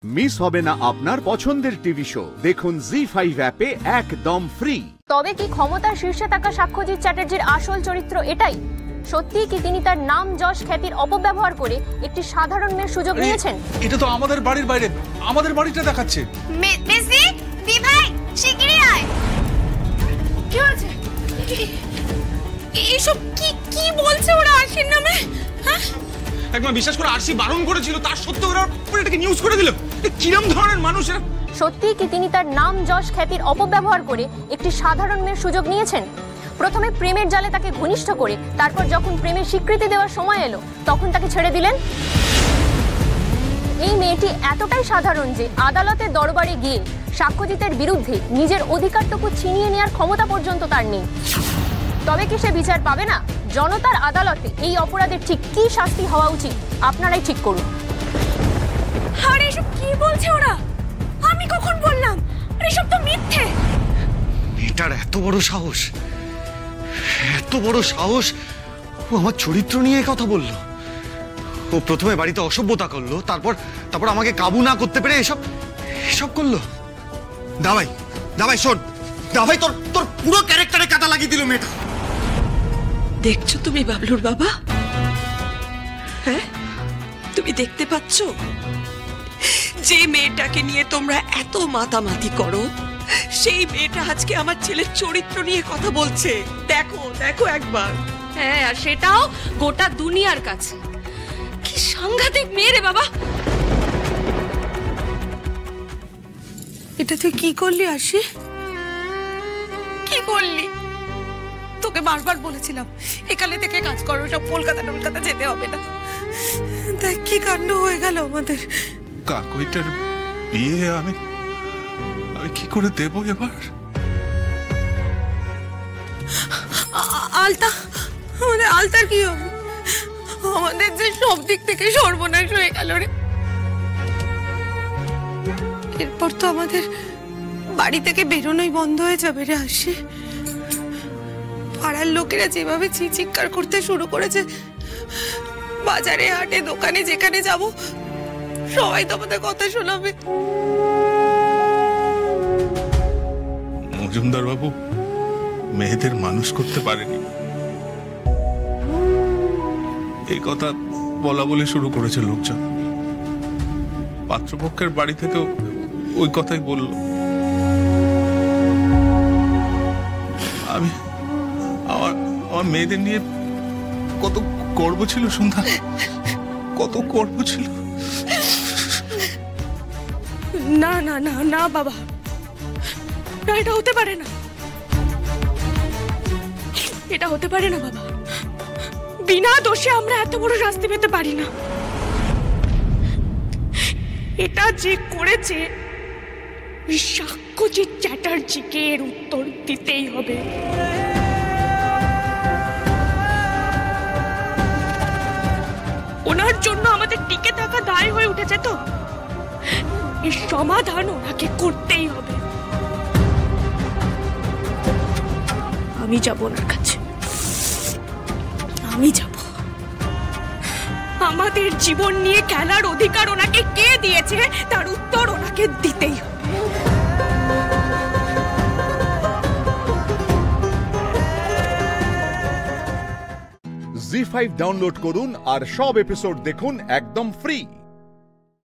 Miss হবে না আপনার পছন্দের টিভি শো। দেখুন জি5 অ্যাপে একদম ফ্রি। তবে কি ক্ষমতার শীর্ষে থাকা সাক্ষ্যজিৎ চ্যাটার্জির আসল চরিত্র এটাই? সত্যি কি তিনি তার নাম যশ খ্যাতির অপব্যবহার করে একটি সাধারণ মেয়ের সুযোগ নিয়েছেন? এটা তো আমাদের বাড়ির বাইরে, আমাদের বাড়িটা দেখাচ্ছে। মেসি দি ভাই শিগগিরই আয়। কি হয়েছে? এইসব কি কি বলছে ওরা আরশির নামে? হ্যাঁ, একবার বিশ্বাস করে আরশি বারণ করেছিল, তার সত্ত্বেও ওরা পুরো এটাকে নিউজ করে দিল। কিরম ধরনের মানুষ এরা? সত্যি কি তিনি তার নাম যশ খ্যাতির অপব্যবহার করে একটি সাধারণ মেয়ের সুযোগ নিয়েছেন? প্রথমে প্রেমের জালে তাকে ঘনিষ্ঠ করে তারপর যখন প্রেমের স্বীকৃতি দেওয়ার সময় এলো তখন তাকে ছেড়ে দিলেন। এই মেয়েটি এতটাই সাধারণ যে আদালতের দরবারে গিয়ে সাক্ষ্যজিতের বিরুদ্ধে নিজের অধিকারটুকু ছিনিয়ে নেওয়ার ক্ষমতা পর্যন্ত তার নেই। তবে কি সে বিচার পাবে না? জনতার আদালতে এই অপরাধের ঠিক কি শাস্তি হওয়া উচিত আপনারাই ঠিক করুন। আরে এসব কি বলছে ওরা? আমি কখন বললাম? আরে সব তো মিথ্যে। মেয়েটার এত বড় সাহস, এত বড় সাহস! ও আমার চরিত্র নিয়ে কথা বলল। ও প্রথমে বাড়িতে অসভ্যতা করলো, তারপর আমাকে কাবু না করতে পেরে এসব করলো। দাবাই শোন, দাবাই তোর পুরো ক্যারেক্টারে কাটা লাগিয়ে দিল মেয়েটা। দেখছো তুমি বাবলুর বাবা? হ্যাঁ, তুমি দেখতে পাচ্ছ যে মেয়েটাকে নিয়ে তোমরা এত মাতামাতি করো, সেই মেয়েটা আজকে আমার ছেলের চরিত্র নিয়ে কথা বলছে। দেখো দেখো একবার। হ্যাঁ, আর সেটাও গোটা দুনিয়ার কাছে। কি সাংঘাতিক মেয়ে রে বাবা! এটা তুই কি করলি আরশি? কি করলি? তোকে বারবার বলেছিলাম এখানে থেকে কাজ করো, সব কলকাতা যেতে হবে না। দেখ কি কাণ্ড হয়ে গেল আমাদের। কাকুইটার বিয়ে আমি কি করে দেব এবার? আলতা, আমাদের আলতার কি হবে? আমাদের যে সব দিক থেকে সর্বনাশ হয়ে গেল রে। এরপর তো আমাদের বাড়ি থেকে বেরোনোই বন্ধ হয়ে যাবে রে আরশি। পাড়ার লোকেরা যেভাবে চিৎকার করতে শুরু করেছে, বাজারে হাটে দোকানে যেখানে যাব সবাই তো আমাদের কথা শোনাবে। মজুমদার বাবু মেয়েদের মানুষ করতে পারেনি, এই কথা বলা বলে শুরু করেছে লোকজন। পাত্রপক্ষের বাড়ি থেকেও ওই কথাই বলল। আমার মেয়েদের নিয়ে কত গর্ব ছিল সন্ধ্যা, কত গর্ব ছিল। না না না না বাবা, না, এটা হতে পারে না, এটা হতে পারে না বাবা। বিনা দোষে আমরা এত বড় শাস্তি পেতে পারি না। এটা যে করেছে সাক্ষ্যজিৎ চ্যাটার্জিকে এর উত্তর দিতেই হবে। ওনার জন্য আমাদের টিকে থাকা দায় হয়ে উঠেছে, তো এর সমাধান ওনাকে করতেই হবে। আমি যাব ওনার কাছে, আমি যাব। আমাদের জীবন নিয়ে খেলার অধিকার ওনাকে কে দিয়েছে তার উত্তর ওনাকে দিতেই হবে। জি5 ডাউনলোড করুন আর সব এপিসোড দেখুন একদম ফ্রি।